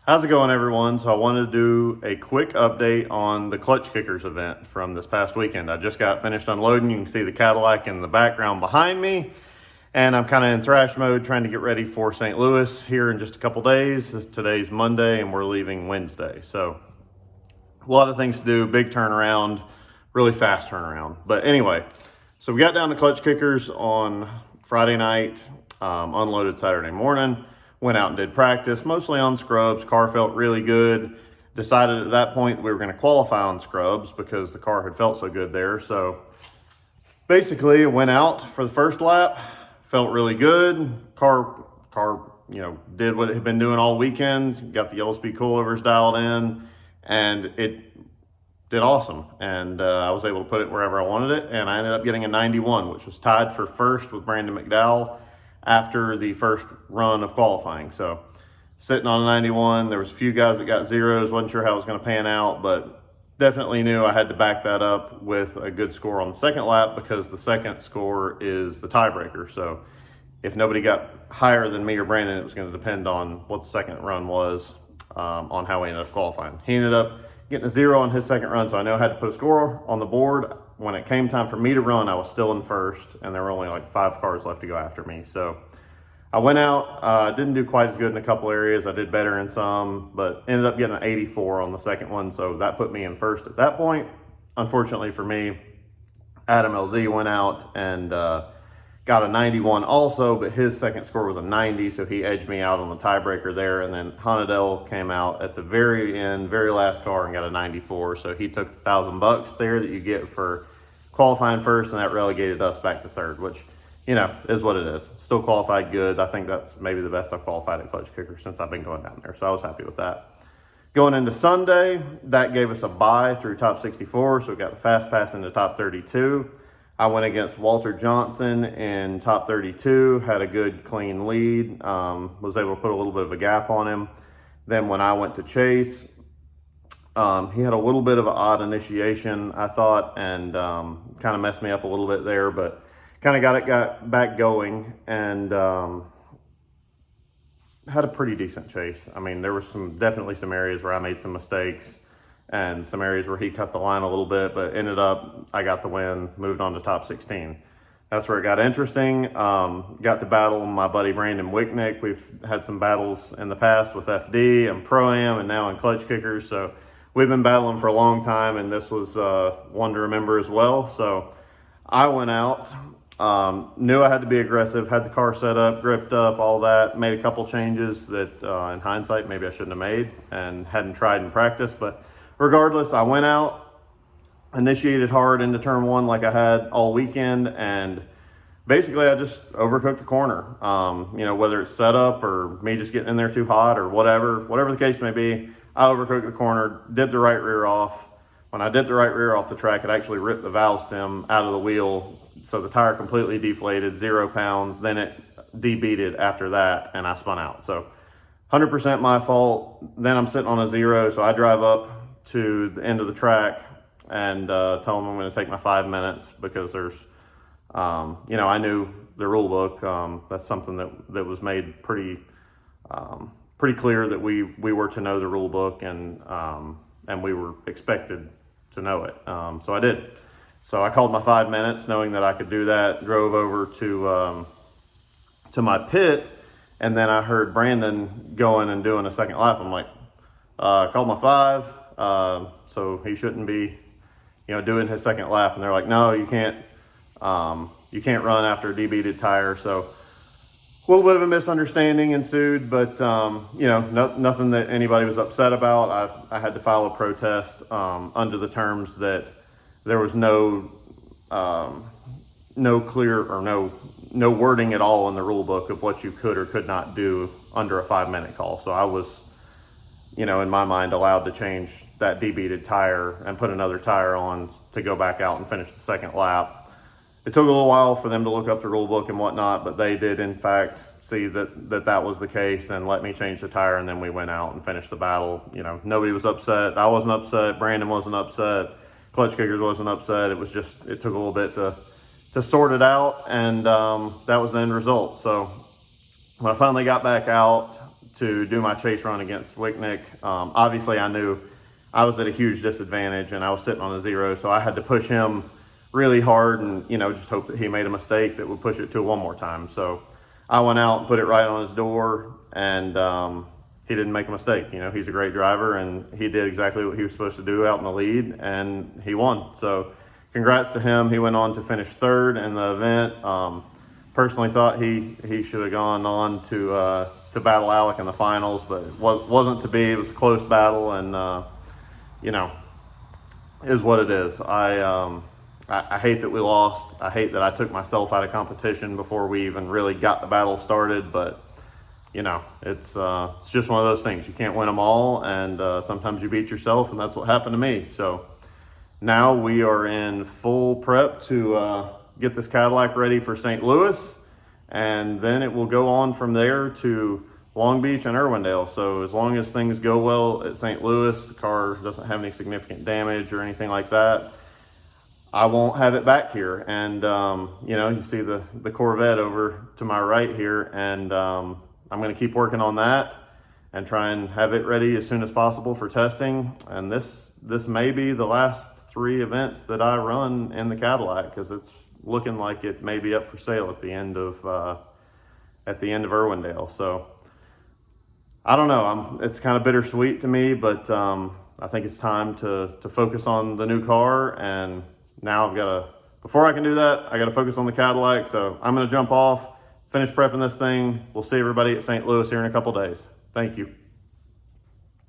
How's it going, everyone? So I wanted to do a quick update on the Klutch Kickers event from this past weekend. I just got finished unloading. You can see the Cadillac in the background behind me. And I'm kind of in thrash mode trying to get ready for St. Louis here in just a couple days. Today's Monday and we're leaving Wednesday. So a lot of things to do, big turnaround, really fast turnaround. But anyway, so we got down to Klutch Kickers on Friday night, unloaded Saturday morning. Went out and did practice, mostly on scrubs. Car felt really good. Decided at that point we were going to qualify on scrubs because the car had felt so good there. So basically went out for the first lap, felt really good. Car, did what it had been doing all weekend. Got the Yellowspeed coilovers dialed in and it did awesome. And I was able to put it wherever I wanted it. And I ended up getting a 91, which was tied for first with Brandon McDowell after the first run of qualifying. So sitting on a 91, there was a few guys that got zeros, wasn't sure how it was going to pan out, but definitely knew I had to back that up with a good score on the second lap because the second score is the tiebreaker. So if nobody got higher than me or Brandon, it was going to depend on what the second run was, on how we ended up qualifying. He ended up getting a 0 on his second run, so I know I had to put a score on the board. When it came time for me to run, I was still in first, and there were only like 5 cars left to go after me. So I went out, didn't do quite as good in a couple areas. I did better in some, but ended up getting an 84 on the second one, so that put me in first at that point. Unfortunately for me, Adam LZ went out and got a 91 also, but his second score was a 90, so he edged me out on the tiebreaker there. And then Hanadel came out at the very end, very last car, and got a 94. So he took $1,000 there that you get for qualifying first, and that relegated us back to third, which, is what it is. Still qualified good. I think that's maybe the best I've qualified at Klutch Kickers since I've been going down there. So I was happy with that. Going into Sunday, that gave us a bye through top 64, so we got the fast pass into top 32. I went against Walter Johnson in top 32, had a good clean lead, was able to put a little bit of a gap on him. Then when I went to Chase, he had a little bit of an odd initiation, I thought, and kind of messed me up a little bit there, but kind of got back going and had a pretty decent chase. I mean, there were definitely some areas where I made some mistakes and some areas where he cut the line a little bit, but ended up, I got the win, moved on to top 16. That's where it got interesting. Got to battle my buddy Brandon Wicknick. We've had some battles in the past with FD and Pro-Am and now in Klutch Kickers. So we've been battling for a long time, and this was one to remember as well. So I went out, knew I had to be aggressive, had the car set up, gripped up, all that, made a couple changes that in hindsight maybe I shouldn't have made and hadn't tried in practice, but regardless, I went out, initiated hard into turn 1 like I had all weekend, and basically I just overcooked the corner. Whether it's setup or me just getting in there too hot or whatever the case may be, I overcooked the corner, did the right rear off. When I did the right rear off the track, it actually ripped the valve stem out of the wheel, so the tire completely deflated, 0 pounds. Then it debeated after that, and I spun out. So 100% my fault. Then I'm sitting on a 0, so I drive up to the end of the track and tell them I'm going to take my 5 minutes because there's, I knew the rule book. That's something that was made pretty clear that we were to know the rule book and we were expected to know it. So I did. So I called my 5 minutes knowing that I could do that, drove over to my pit, and then I heard Brandon going and doing a second lap. I'm like, called my 5. So he shouldn't be, doing his second lap. And they're like, no, you can't run after a debeated tire. So a little bit of a misunderstanding ensued, but, nothing that anybody was upset about. I had to file a protest, under the terms that there was no clear or no wording at all in the rule book of what you could or could not do under a 5-minute call. So I was, in my mind, allowed to change that debeated tire and put another tire on to go back out and finish the second lap. It took a little while for them to look up the rule book and whatnot, but they did in fact see that was the case and let me change the tire, and then we went out and finished the battle. Nobody was upset. I wasn't upset. Brandon wasn't upset. Klutch Kickers wasn't upset. It was just, it took a little bit to sort it out, and that was the end result. So when I finally got back out to do my chase run against Wicknick. Obviously, I knew I was at a huge disadvantage and I was sitting on a 0, so I had to push him really hard and, just hope that he made a mistake that would push it to one more time. So I went out and put it right on his door, and he didn't make a mistake. He's a great driver, and he did exactly what he was supposed to do out in the lead, and he won. So congrats to him. He went on to finish 3rd in the event. Personally thought he should have gone on to battle Alec in the finals, but it wasn't to be. It was a close battle, and is what it is. I hate that we lost. I hate that I took myself out of competition before we even really got the battle started, but it's just one of those things. You can't win them all, and sometimes you beat yourself, and that's what happened to me. So now we are in full prep to get this Cadillac ready for St. Louis, and then it will go on from there to Long Beach and Irwindale. So as long as things go well at St. Louis, the car doesn't have any significant damage or anything like that, I won't have it back here. And you see the Corvette over to my right here, and I'm going to keep working on that and try and have it ready as soon as possible for testing. And this may be the last 3 events that I run in the Cadillac, because it's looking like it may be up for sale at the end of Irwindale. So I don't know. It's kind of bittersweet to me, but I think it's time to focus on the new car. And now before I can do that, I got to focus on the Cadillac. So I'm going to jump off, finish prepping this thing. We'll see everybody at St. Louis here in a couple days. Thank you.